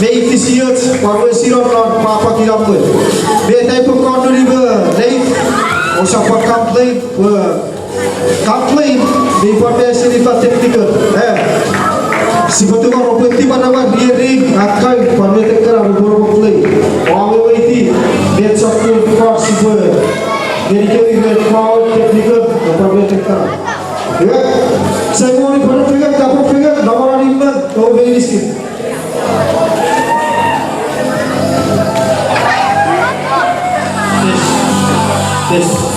Make this year, what was here on Papa Kirambo. May type of corner river, lake, or some complaint, complaint, the information if a technical. Sibutukan opeti panawan hearing akan permit kerana beberapa play. Walau itu dia satu part sibu. Jadi kita crowd technical permit kerana. Ya, saya mau ni pada figure, dapat figure, nama ni mana? Kau beri sikit. This.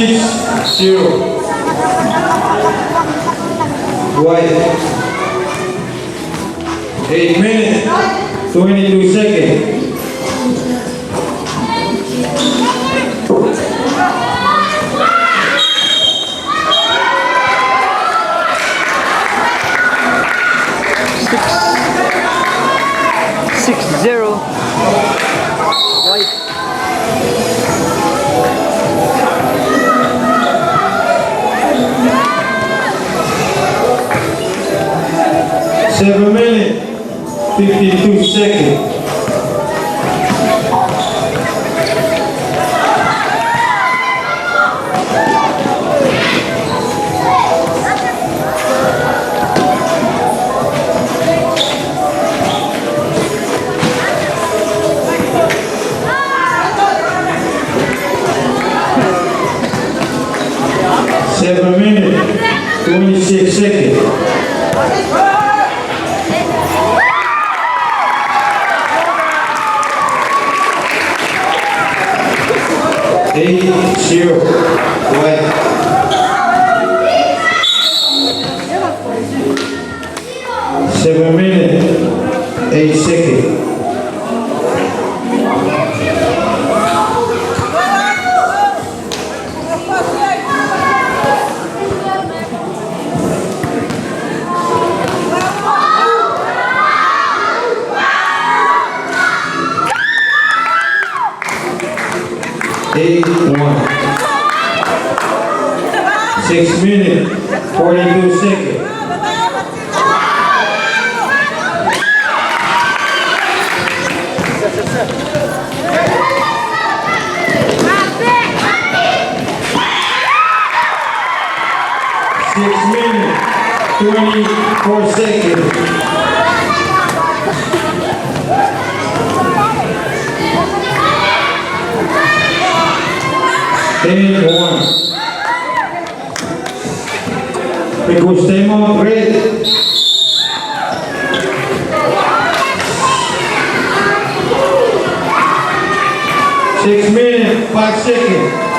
6-0. White. 8 minutes, 22 seconds. Six zero. White. Seven minutes, 52 seconds. Seven minutes, 26 seconds. 8-0. White. 7 minutes, 8 seconds. 8-1. 6 minutes, 42 seconds. 6 minutes, 24 seconds. 10-1. Precostemo red. 6 minutes, 5 seconds.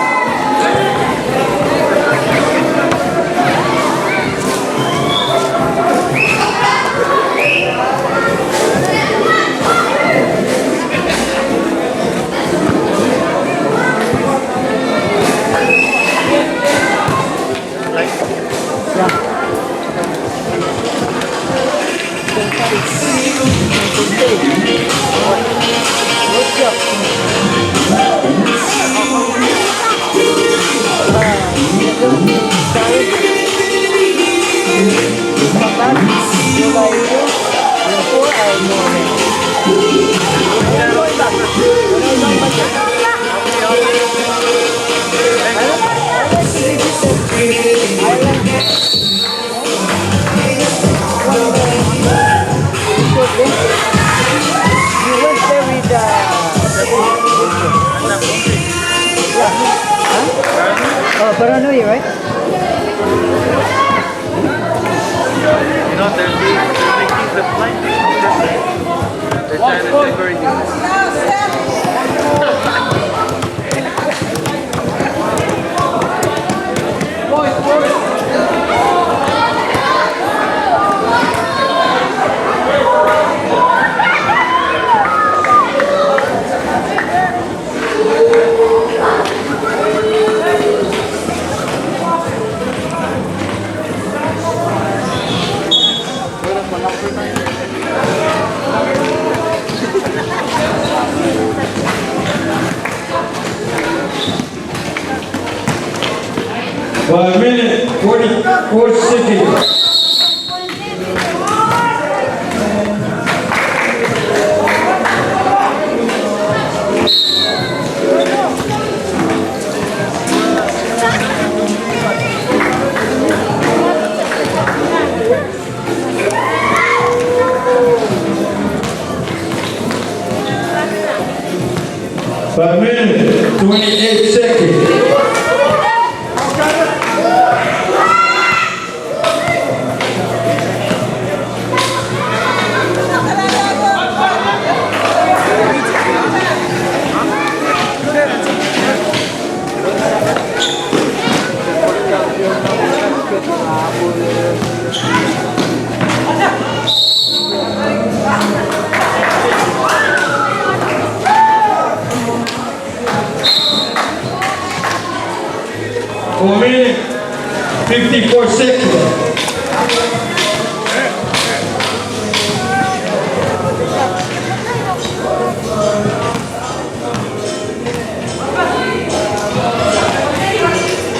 5 minutes, 44 seconds. 5 minutes, 28 seconds. 5 1 minute, 54 seconds.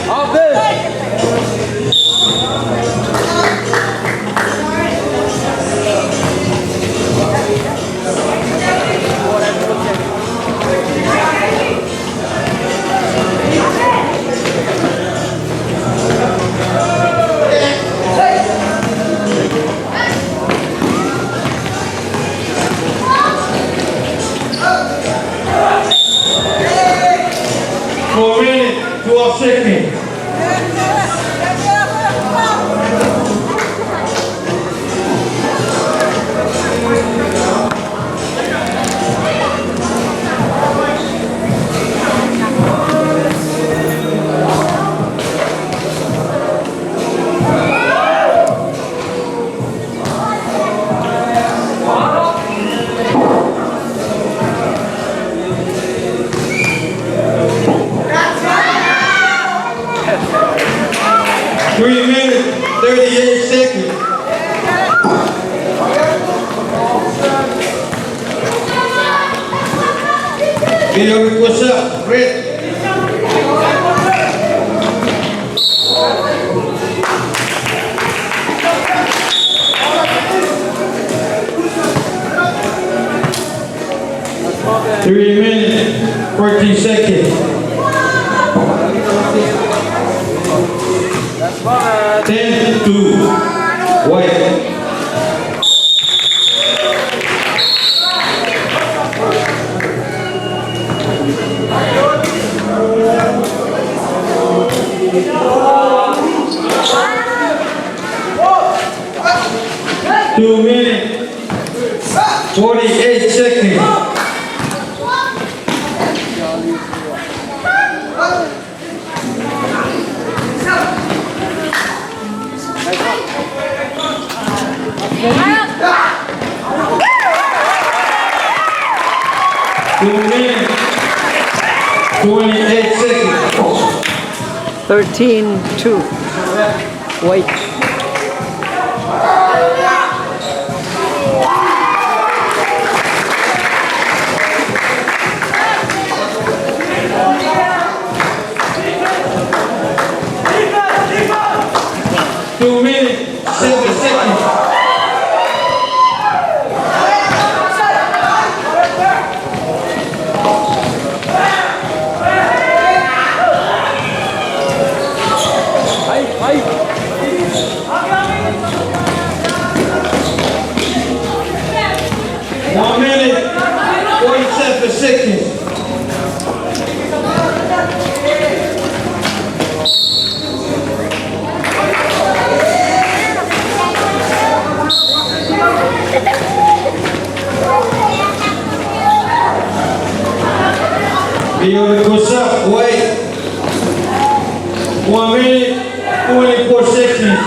All good. 4 minutes, 12 seconds. Three minutes, 38 seconds. Video request up, red. Three minutes, 14 seconds. 10 to white. Two minutes, 48 seconds. Two minutes, 28 seconds. 13-2. White. Two minutes, 7 seconds. One minute, 47 seconds. Video goes up, wait. 1 minute, 24 seconds.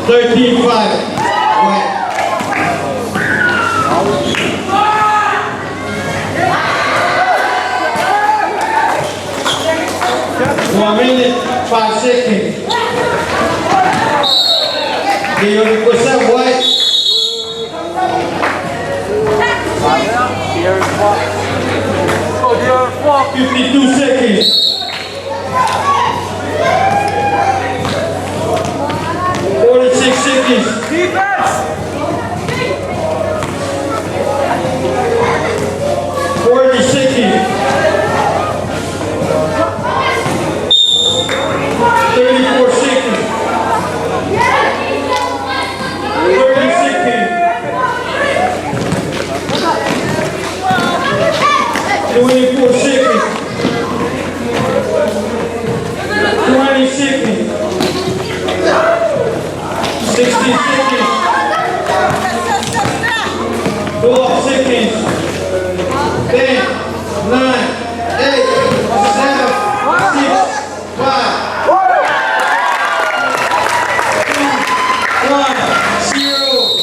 13-5. Wait. 1 minute, 5 seconds. Video goes up, wait. Here's what. Oh, dear, walk. 52 seconds. 46 seconds. Defense! 40 seconds. 34 seconds. 30 seconds. 24 seconds. 20 seconds. 60 seconds. 12 seconds. 10, 9, 8, 7, 6, 5, 2, 1, 0.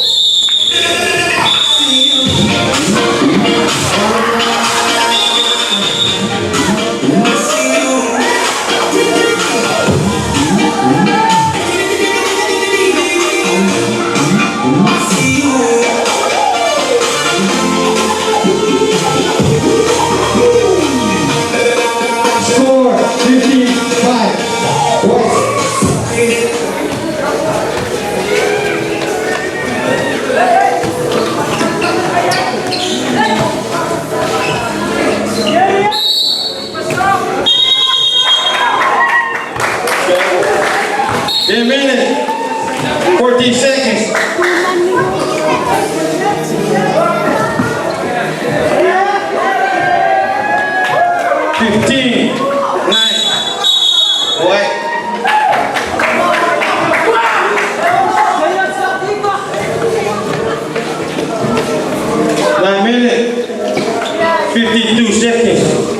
52 seconds.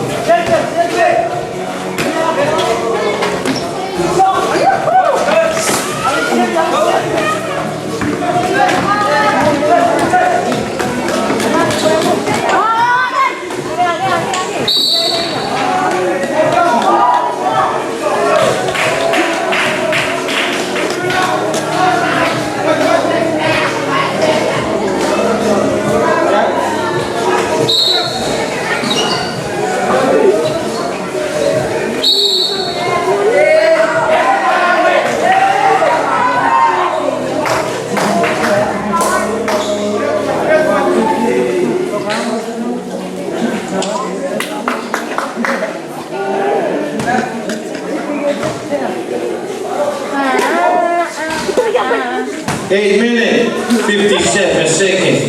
8 minutes, 57 seconds.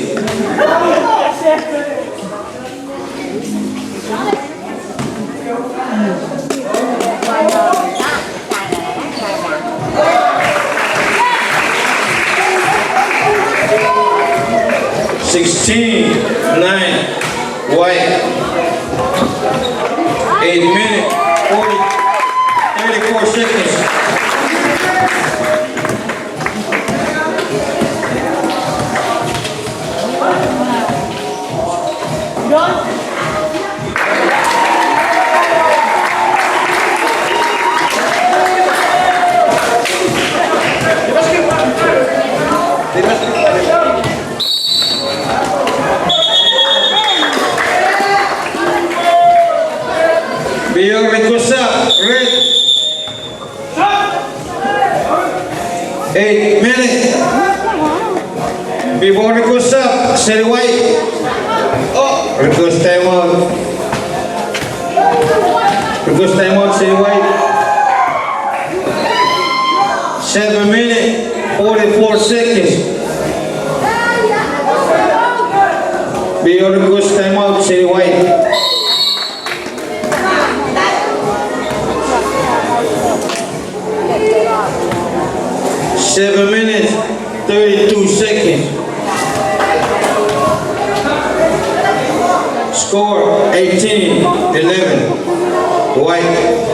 Sixteen, 9, white. 8 minutes, 34 seconds. Beyond request up, red. 8 minutes. Before request up, set white. Oh, request time out. Request time out, set white. 7 minutes, 44 seconds. Beyond request time out, set white. 7 minutes, 32 seconds. Score 18, 11. White.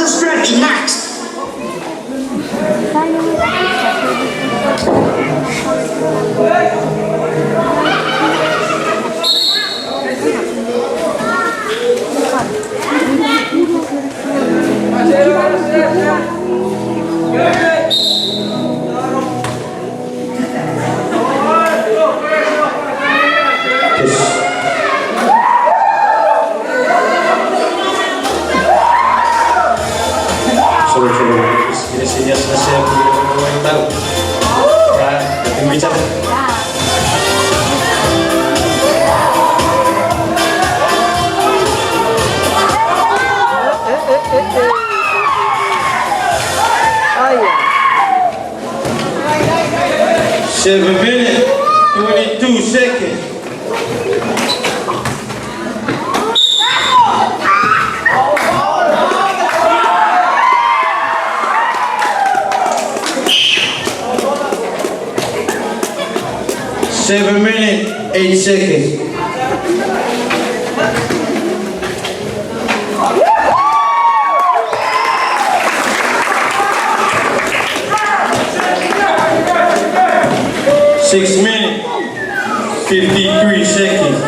Stretch next. Biasanya selesai aku yang tahu. Ya, tapi bicara. Oh yeah. 7 minutes, 22 seconds. Seven minutes, 8 seconds. Six minutes, 53 seconds.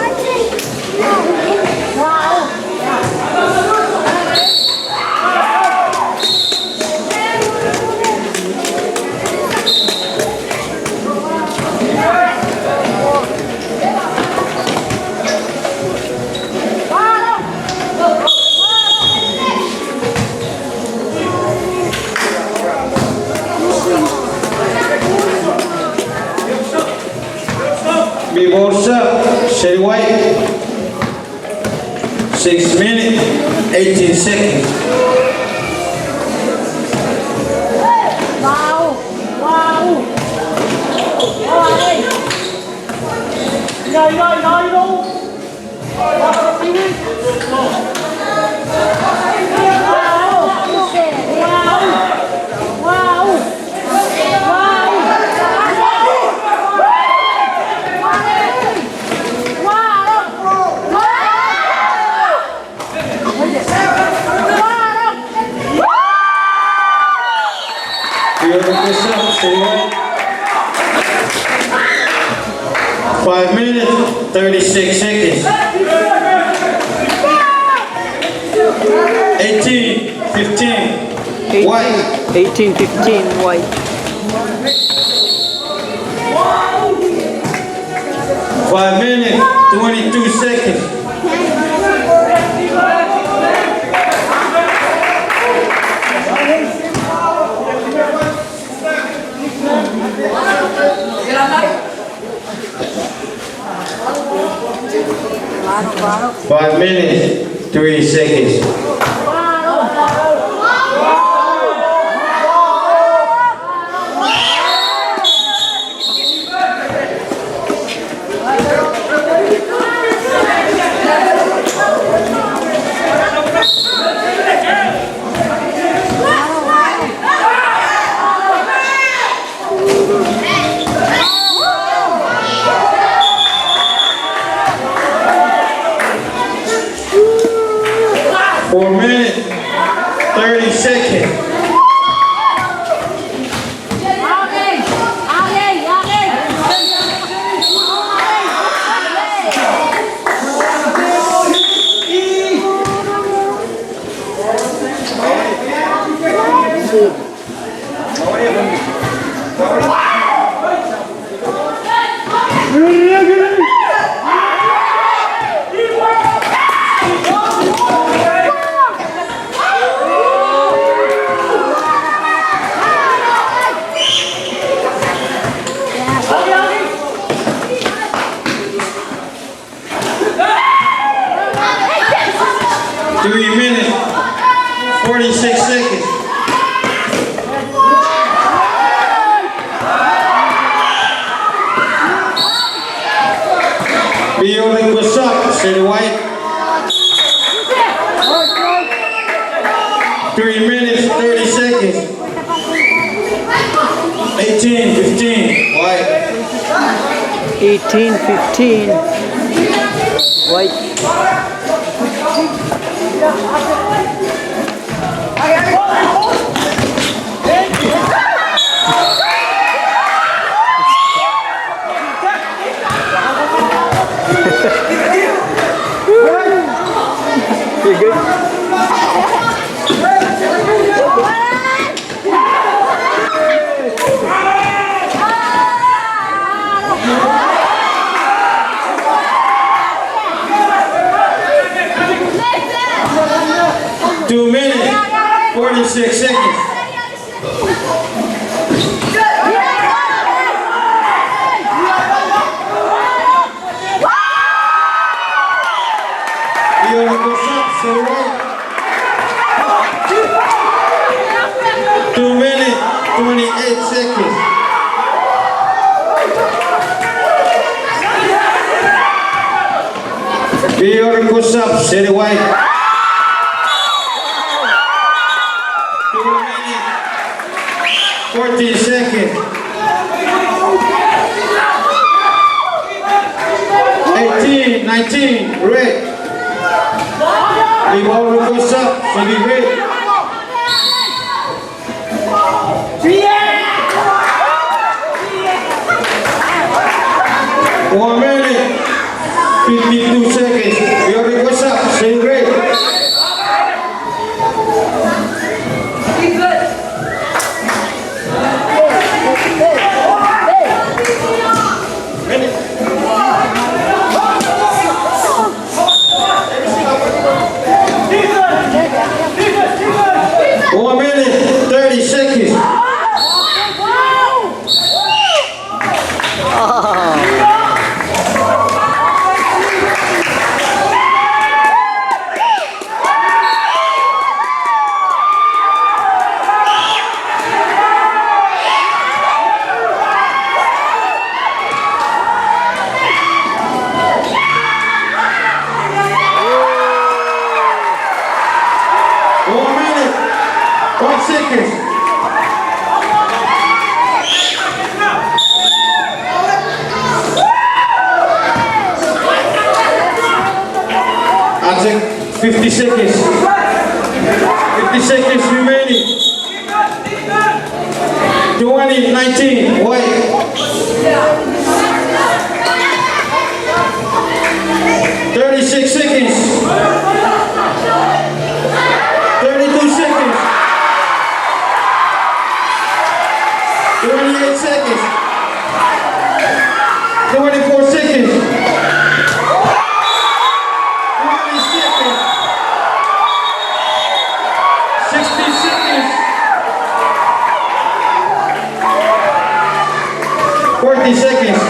Borsa, Sherry White. 6 minutes, 18 seconds. Wow. request up, stay white. 5 minutes, 36 seconds. 18, 15, white. 18-15 white. 5 minutes, 22 seconds. Five minutes, 3 seconds. Four minutes, 30 seconds. Three minutes, 46 seconds. Building what's up, City White. 3 minutes, 30 seconds. 18, 15, White. 18-15 white. You good? Two minutes, 46 seconds. City White. 2 minutes, 28 seconds. Beautiful up, City White. 2 minutes, 14 seconds. 18, 19, red. Big ball goes up, so be red. One minute, 52 seconds. We already goes up, so red. One minute, 30 seconds. I'll take 50 seconds. 50 seconds remaining. 20, 19, white. 36 seconds. 32 seconds. 28 seconds. 24 seconds. 20 seconds. 60 seconds. 40 seconds.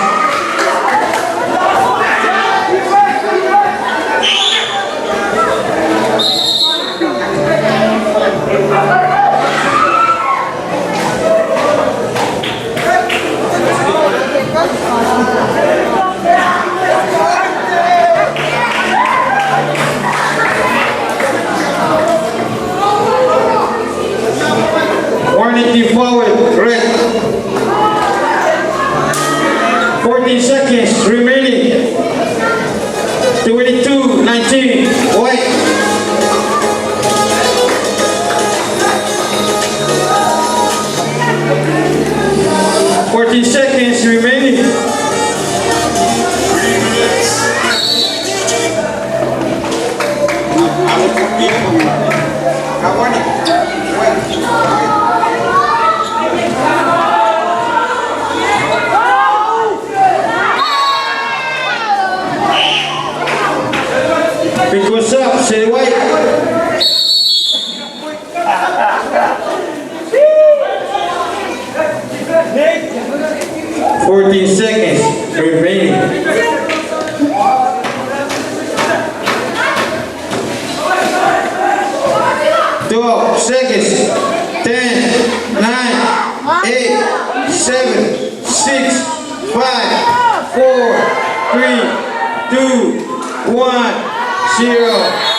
Warning forward, red. 14 seconds remaining. 22, 19, white. 14 seconds remaining. Pick what's up, say white. Fourteen seconds remaining. 12 seconds. 10, 9, 8, 7, 6, 5, 4, 3, 2, 1, 0.